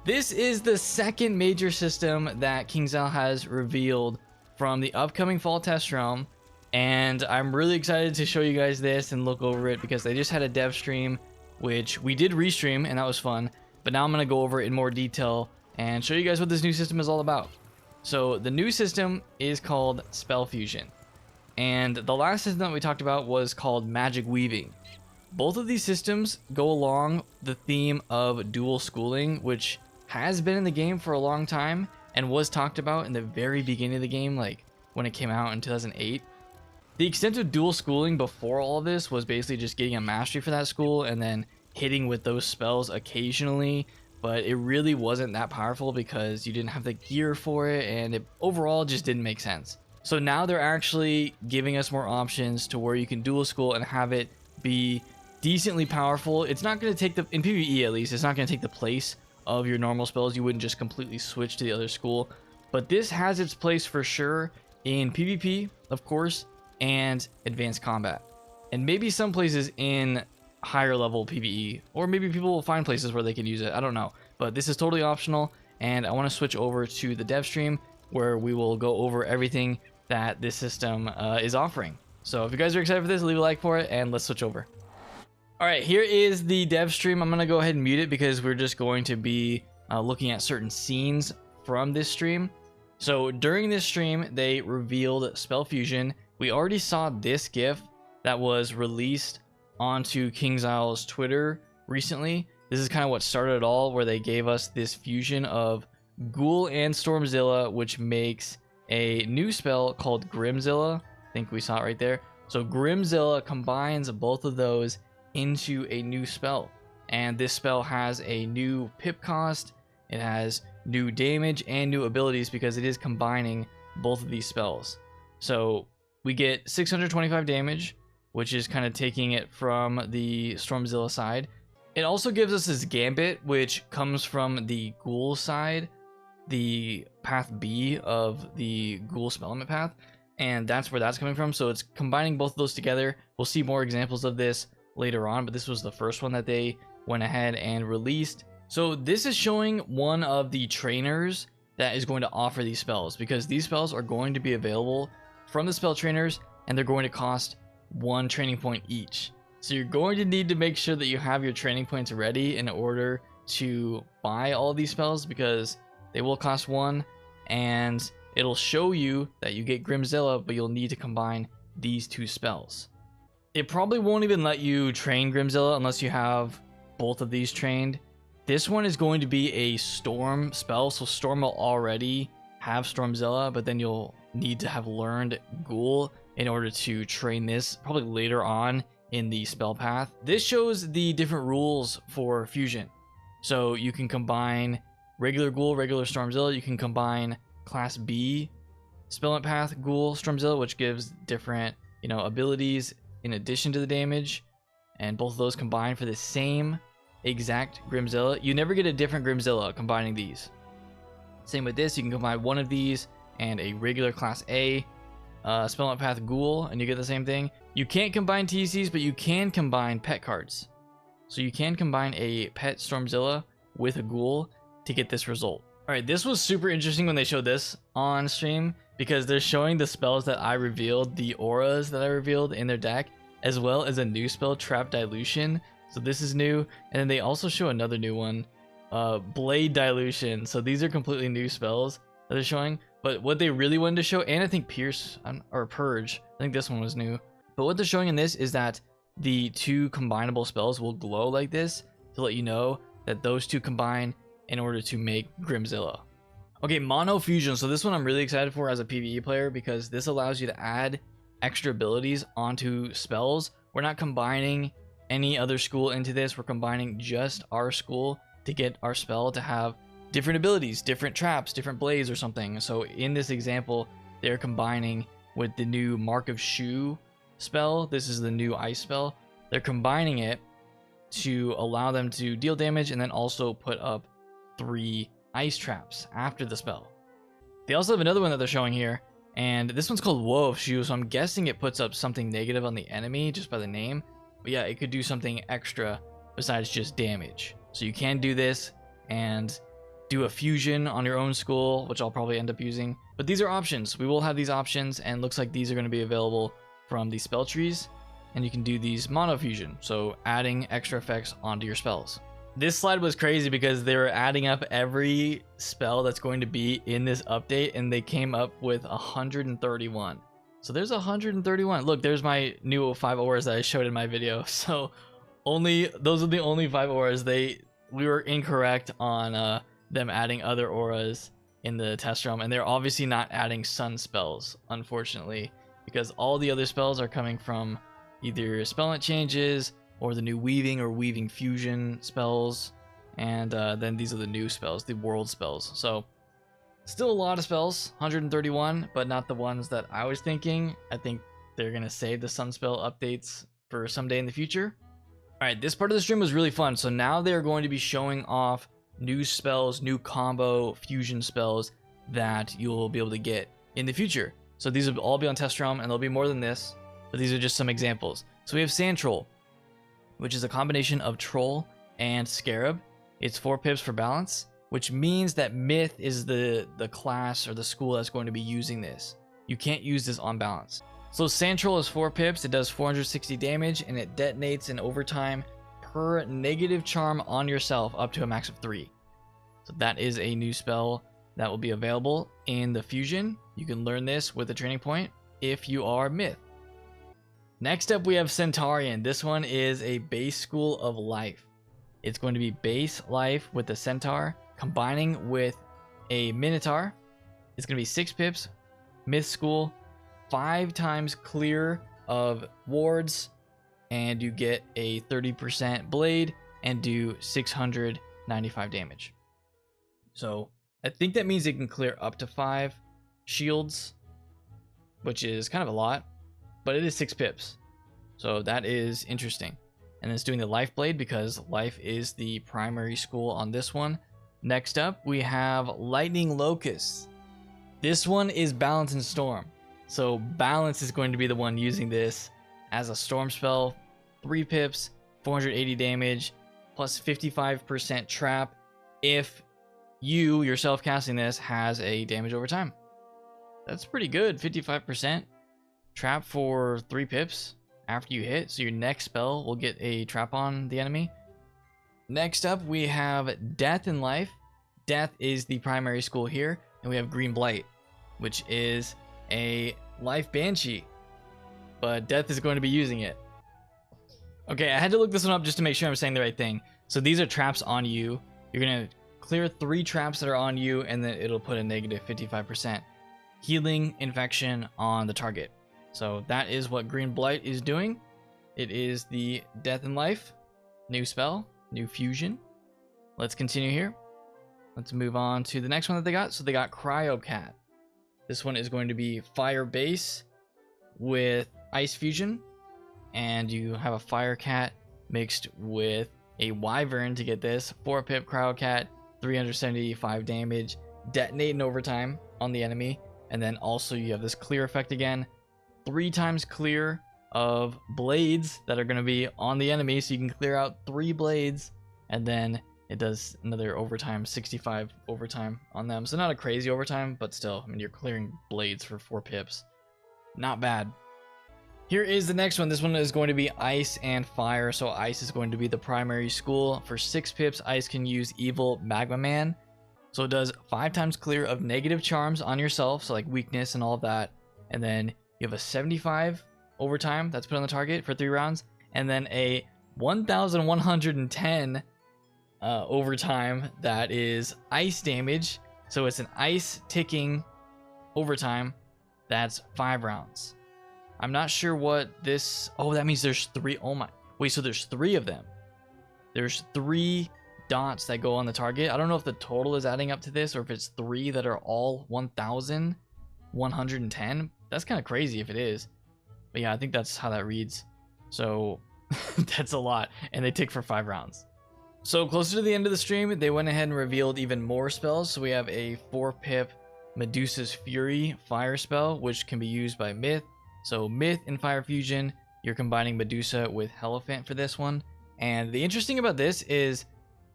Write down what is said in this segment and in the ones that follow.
This is the second major system that KingsIsle has revealed from the upcoming fall test realm, and I'm really excited to show you guys this and look over it because they just had a dev stream, which we did restream and that was fun, but now I'm going to go over it in more detail and show you guys what this new system is all about. So the new system is called Spell Fusion, and the last system that we talked about was called Magic Weaving. Both of these systems go along the theme of dual schooling, which has been in the game for a long time and was talked about in the very beginning of the game, like when it came out in 2008. The extent of dual schooling before all of this was basically just getting a mastery for that school and then hitting with those spells occasionally, but it really wasn't that powerful because you didn't have the gear for it and it overall just didn't make sense. So now they're actually giving us more options to where you can dual school and have it be decently powerful. It's not going to take in PvE at least, it's not going to take the place of your normal spells. You wouldn't just completely switch to the other school, but this has its place for sure in PvP, of course, and advanced combat, and maybe some places in higher level PvE, or maybe people will find places where they can use it. I don't know, but this is totally optional, and I want to switch over to the dev stream where we will go over everything that this system is offering. So if you guys are excited for this, leave a like for it, and let's switch over. All right, here is the dev stream. I'm going to go ahead and mute it because we're just going to be looking at certain scenes from this stream. So during this stream, they revealed Spell Fusion. We already saw this GIF that was released onto KingsIsle's Twitter recently. This is kind of what started it all, where they gave us this fusion of Ghoul and Stormzilla, which makes a new spell called Grimzilla. I think we saw it right there. So Grimzilla combines both of those into a new spell, and this spell has a new pip cost, it has new damage and new abilities because it is combining both of these spells. So we get 625 damage, which is kind of taking it from the Stormzilla side. It also gives us this Gambit, which comes from the Ghoul side, the path B of the Ghoul spell element path, and that's where that's coming from. So it's combining both of those together. We'll see more examples of this later on, but this was the first one that they went ahead and released. So this is showing one of the trainers that is going to offer these spells, because these spells are going to be available from the spell trainers and they're going to cost 1 training point each. So you're going to need to make sure that you have your training points ready in order to buy all of these spells, because they will cost 1, and it'll show you that you get Grimzilla, but you'll need to combine these 2 spells. It probably won't even let you train Grimzilla unless you have both of these trained. This one is going to be a Storm spell, so Storm will already have Stormzilla, but then you'll need to have learned Ghoul in order to train this probably later on in the spell path. This shows the different rules for fusion. So you can combine regular Ghoul, regular Stormzilla. You can combine class B spell path Ghoul, Stormzilla, which gives different, abilities in addition to the damage, and both of those combine for the same exact Grimzilla. You never get a different Grimzilla combining these. Same with this, you can combine one of these and a regular class A spell path Ghoul, and you get the same thing. You can't combine TCs, but you can combine pet cards. So you can combine a pet Stormzilla with a Ghoul to get this result. All right, this was super interesting when they showed this on stream, because they're showing the spells that I revealed, the auras that I revealed in their deck, as well as a new spell, Trap Dilution. So this is new, and then they also show another new one, Blade Dilution. So these are completely new spells that they're showing, but what they really wanted to show, and I think Pierce or Purge, I think this one was new, but what they're showing in this is that the 2 combinable spells will glow like this to let you know that those 2 combine in order to make Grimzilla. Okay, Mono Fusion. So this one I'm really excited for as a PvE player, because this allows you to add extra abilities onto spells. We're not combining any other school into this. We're combining just our school to get our spell to have different abilities, different traps, different blades or something. So in this example, they're combining with the new Mark of Shoe spell. This is the new ice spell. They're combining it to allow them to deal damage and then also put up 3 ice traps after the spell. They also have another one that they're showing here, and this one's called Woe of Shoe, so I'm guessing it puts up something negative on the enemy just by the name. But yeah, it could do something extra besides just damage. So you can do this, and do a fusion on your own school, which I'll probably end up using. But these are options. We will have these options, and looks like these are going to be available from the spell trees. And you can do these mono fusion, so adding extra effects onto your spells. This slide was crazy because they were adding up every spell that's going to be in this update, and they came up with 131. So there's 131. Look, there's my new 5 auras that I showed in my video. So those are the only 5 auras. We were incorrect on them adding other auras in the test realm, and they're obviously not adding sun spells, unfortunately, because all the other spells are coming from either spell changes or the new weaving or weaving fusion spells, and then these are the new spells, the world spells. So still a lot of spells, 131, but not the ones that I was thinking. I think they're gonna save the sun spell updates for someday in the future. All right, this part of the stream was really fun. So now they're going to be showing off new spells, new combo fusion spells that you'll be able to get in the future. So these will all be on test realm, and there'll be more than this, but these are just some examples. So we have Sand Troll, which is a combination of Troll and Scarab. It's 4 pips for balance, which means that Myth is the class or the school that's going to be using this. You can't use this on balance. So Sand Troll is 4 pips, it does 460 damage, and it detonates in overtime per negative charm on yourself up to a max of 3. So that is a new spell that will be available in the fusion. You can learn this with a training point if you are Myth. Next up, we have Centurian. This one is a base school of life. It's going to be base life with the centaur, combining with a minotaur. It's going to be 6 pips, Myth school, 5 times clear of wards, and you get a 30% blade and do 695 damage. So I think that means it can clear up to 5 shields, which is kind of a lot, but it is 6 pips. So that is interesting. And it's doing the life blade because life is the primary school on this one. Next up, we have Lightning Locust. This one is Balance and Storm. So Balance is going to be the one using this as a storm spell. 3 pips, 480 damage, plus 55% trap if you yourself casting this has a damage over time. That's pretty good. 55% trap for 3 pips after you hit, so your next spell will get a trap on the enemy. Next up, we have Death in Life. Death is the primary school here, and we have Green Blight, which is a life banshee, but Death is going to be using it. Okay, I had to look this one up just to make sure I'm saying the right thing. So these are traps on you. You're gonna clear 3 traps that are on you, and then it'll put a negative 55% healing infection on the target. So that is what Green Blight is doing. It is the Death in Life, new spell, new fusion. Let's continue here. Let's move on to the next one that they got. So they got Cryo Cat. This one is going to be fire base with ice fusion, and you have a fire cat mixed with a wyvern to get this. 4 pip Cryo Cat, 375 damage, detonate in overtime on the enemy, and then also you have this clear effect again. 3 times clear of blades that are going to be on the enemy, so you can clear out 3 blades, and then it does another overtime, 65 overtime on them. So not a crazy overtime, but still, I mean, you're clearing blades for 4 pips. Not bad. Here is the next one. This one is going to be ice and fire. So ice is going to be the primary school. For 6 pips, ice can use evil Magma Man. So it does 5 times clear of negative charms on yourself, so like weakness and all of that. And then you have a 75 overtime that's put on the target for 3 rounds, and then a 1110 overtime that is ice damage. So it's an ice ticking overtime that's 5 rounds. I'm not sure what this... Oh, that means there's 3. Oh my... Wait, so there's 3 of them. There's 3 dots that go on the target. I don't know if the total is adding up to this, or if it's 3 that are all 1110. That's kind of crazy if it is. But yeah, I think that's how that reads. So that's a lot. And they tick for 5 rounds. So closer to the end of the stream, they went ahead and revealed even more spells. So we have a 4 pip Medusa's Fury fire spell, which can be used by Myth. So Myth and Fire Fusion, you're combining Medusa with Hierophant for this one. And the interesting about this is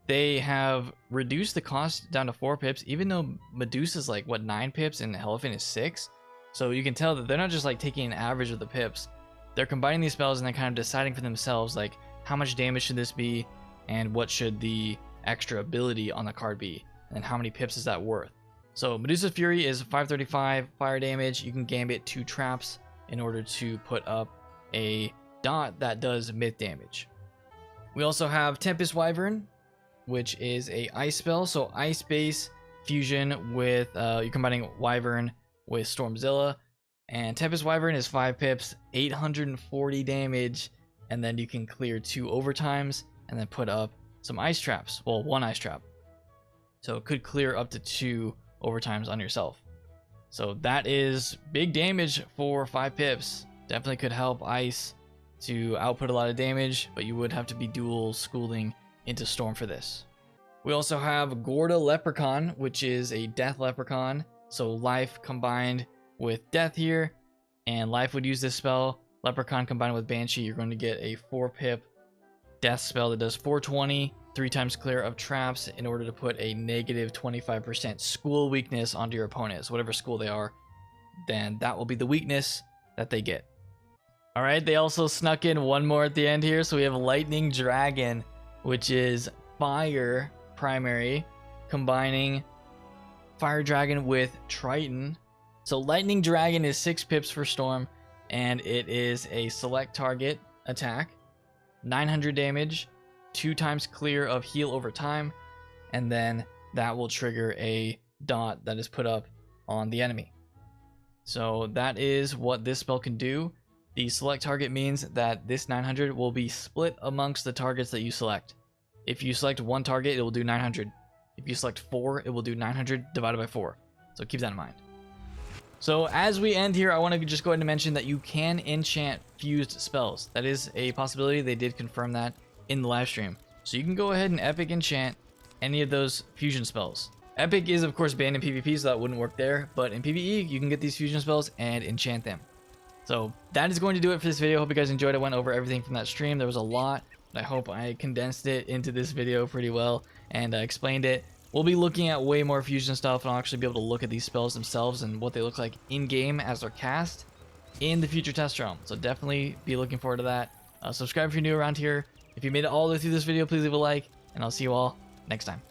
they have reduced the cost down to 4 pips, even though Medusa's like, what, 9 pips and Elephant is 6? So you can tell that they're not just like taking an average of the pips. They're combining these spells and then kind of deciding for themselves, like, how much damage should this be, and what should the extra ability on the card be, and how many pips is that worth. So Medusa's Fury is 535 fire damage. You can gambit 2 traps in order to put up a dot that does myth damage. We also have Tempest Wyvern, which is a ice spell. So ice base fusion with you're combining Wyvern with Storm Zilla, and Tempest Wyvern is 5 pips, 840 damage, and then you can clear 2 overtimes and then put up some ice traps. Well, 1 ice trap. So it could clear up to 2 overtimes on yourself. So that is big damage for 5 pips. Definitely could help ice to output a lot of damage, but you would have to be dual schooling into Storm for this. We also have Gorda Leprechaun, which is a death leprechaun. So life combined with death here, and life would use this spell. Leprechaun combined with Banshee, you're going to get a 4 pip death spell that does 420, 3 times clear of traps in order to put a negative 25% school weakness onto your opponent. So whatever school they are, then that will be the weakness that they get. All right, they also snuck in one more at the end here. So we have Lightning Dragon, which is fire primary, combining Fire Dragon with Triton. So Lightning Dragon is 6 pips for Storm, and it is a select target attack, 900 damage, 2 times clear of heal over time, and then that will trigger a dot that is put up on the enemy. So that is what this spell can do. The select target means that this 900 will be split amongst the targets that you select. If you select 1 target, it will do 900. If you select 4, it will do 900 divided by 4. So keep that in mind. So as we end here, I want to just go ahead and mention that you can enchant fused spells. That is a possibility. They did confirm that in the live stream. So you can go ahead and epic enchant any of those fusion spells. Epic is of course banned in PvP, so that wouldn't work there. But in PvE, you can get these fusion spells and enchant them. So that is going to do it for this video. Hope you guys enjoyed. I went over everything from that stream. There was a lot, but I hope I condensed it into this video pretty well and explained it. We'll be looking at way more fusion stuff, and I'll actually be able to look at these spells themselves and what they look like in-game as they're cast in the future test realm. So definitely be looking forward to that. Subscribe if you're new around here. If you made it all the way through this video, please leave a like, and I'll see you all next time.